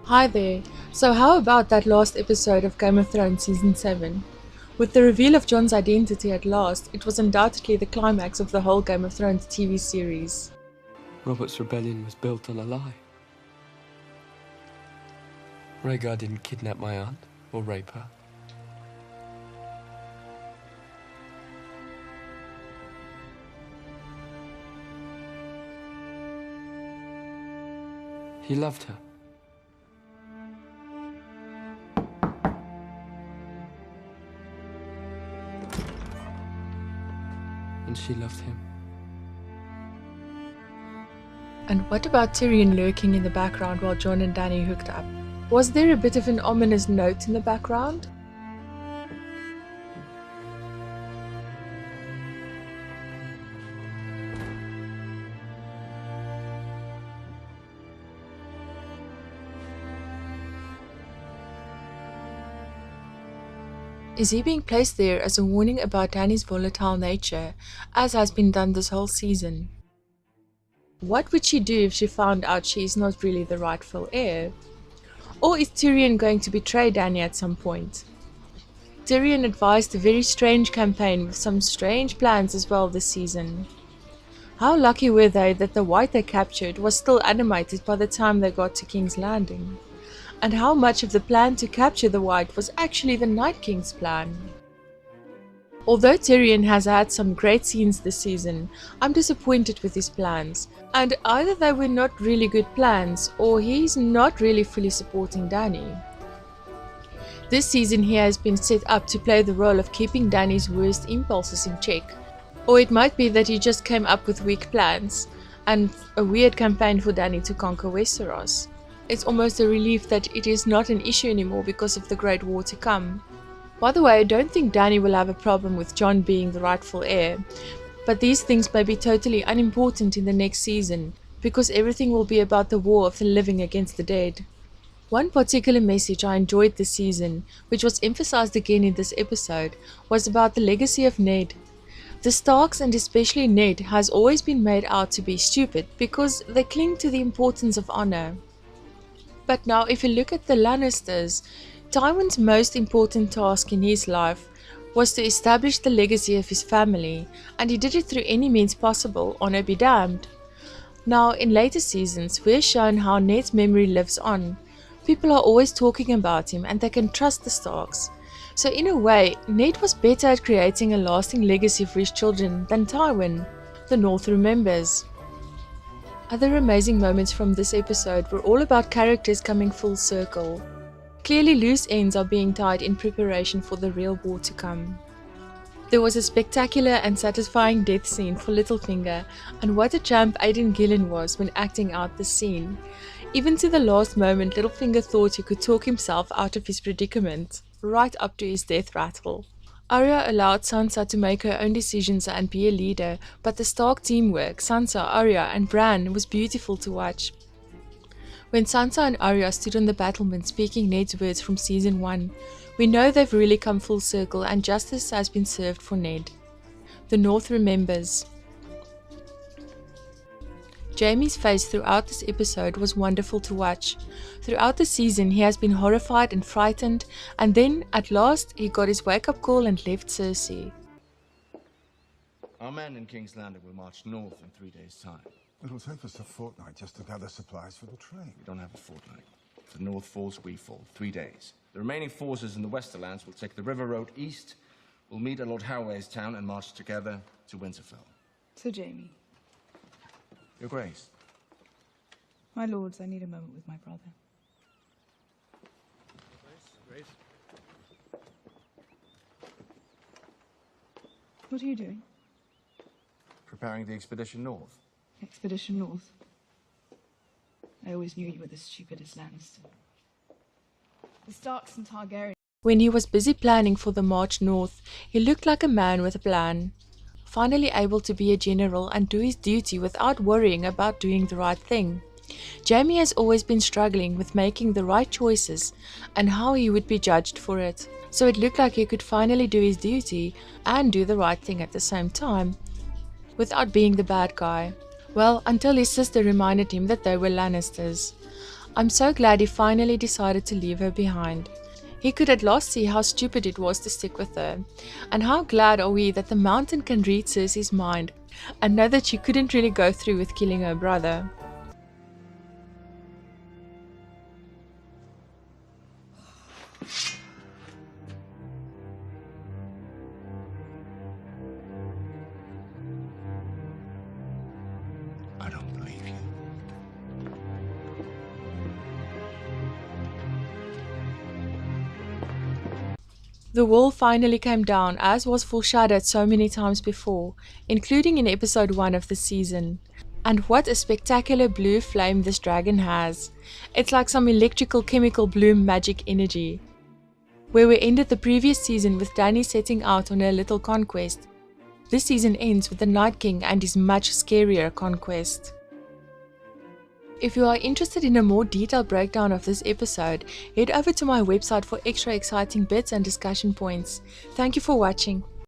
Hi there. So, how about that last episode of Game of Thrones Season 7? With the reveal of Jon's identity at last, it was undoubtedly the climax of the whole Game of Thrones TV series. Robert's rebellion was built on a lie. Rhaegar didn't kidnap my aunt or rape her. He loved her. And she loved him. And what about Tyrion lurking in the background while Jon and Dany hooked up? Was there a bit of an ominous note in the background? Is he being placed there as a warning about Dany's volatile nature, as has been done this whole season? What would she do if she found out she is not really the rightful heir? Or is Tyrion going to betray Dany at some point? Tyrion advised a very strange campaign with some strange plans as well this season. How lucky were they that the white they captured was still animated by the time they got to King's Landing? And how much of the plan to capture the white was actually the Night King's plan? Although Tyrion has had some great scenes this season, I'm disappointed with his plans, and either they were not really good plans, or he's not really fully supporting Dany. This season he has been set up to play the role of keeping Dany's worst impulses in check, or it might be that he just came up with weak plans, and a weird campaign for Dany to conquer Westeros. It's almost a relief that it is not an issue anymore because of the Great War to come. By the way, I don't think Dany will have a problem with Jon being the rightful heir, but these things may be totally unimportant in the next season, because everything will be about the war of the living against the dead. One particular message I enjoyed this season, which was emphasized again in this episode, was about the legacy of Ned. The Starks, and especially Ned, has always been made out to be stupid because they cling to the importance of honor. But now if you look at the Lannisters, Tywin's most important task in his life was to establish the legacy of his family, and he did it through any means possible, honor be damned. Now in later seasons we're shown how Ned's memory lives on. People are always talking about him and they can trust the Starks. So in a way, Ned was better at creating a lasting legacy for his children than Tywin. The North remembers. Other amazing moments from this episode were all about characters coming full circle. Clearly loose ends are being tied in preparation for the real war to come. There was a spectacular and satisfying death scene for Littlefinger, and what a champ Aidan Gillen was when acting out the scene. Even to the last moment, Littlefinger thought he could talk himself out of his predicament, right up to his death rattle. Arya allowed Sansa to make her own decisions and be a leader, but the Stark teamwork, Sansa, Arya and Bran, was beautiful to watch. When Sansa and Arya stood on the battlement speaking Ned's words from season 1, we know they've really come full circle and justice has been served for Ned. The North remembers. Jaime's face throughout this episode was wonderful to watch. Throughout the season he has been horrified and frightened, and then, at last, he got his wake-up call and left Cersei. Our men in King's Landing will march north in 3 days' time. It'll take us a fortnight just to gather supplies for the train. We don't have a fortnight. If the north falls, we fall. 3 days. The remaining forces in the Westerlands will take the river road east. We'll meet at Lord Harway's town and march together to Winterfell. So, Jaime. Your Grace. My lords, I need a moment with my brother. Grace? What are you doing? Preparing the expedition north. Expedition North. I always knew you were the stupidest Lannister. The Starks and Targaryen. When he was busy planning for the march north, he looked like a man with a plan. Finally able to be a general and do his duty without worrying about doing the right thing. Jaime has always been struggling with making the right choices and how he would be judged for it. So it looked like he could finally do his duty and do the right thing at the same time, without being the bad guy. Well, until his sister reminded him that they were Lannisters. I'm so glad he finally decided to leave her behind. He could at last see how stupid it was to stick with her. And how glad are we that the mountain can read Cersei's mind and know that she couldn't really go through with killing her brother. I don't believe you. The wall finally came down, as was foreshadowed so many times before, including in episode 1 of the season. And what a spectacular blue flame this dragon has. It's like some electrical chemical bloom magic energy. Where we ended the previous season with Dany setting out on her little conquest, this season ends with the Night King and his much scarier conquest. If you are interested in a more detailed breakdown of this episode, head over to my website for extra exciting bits and discussion points. Thank you for watching.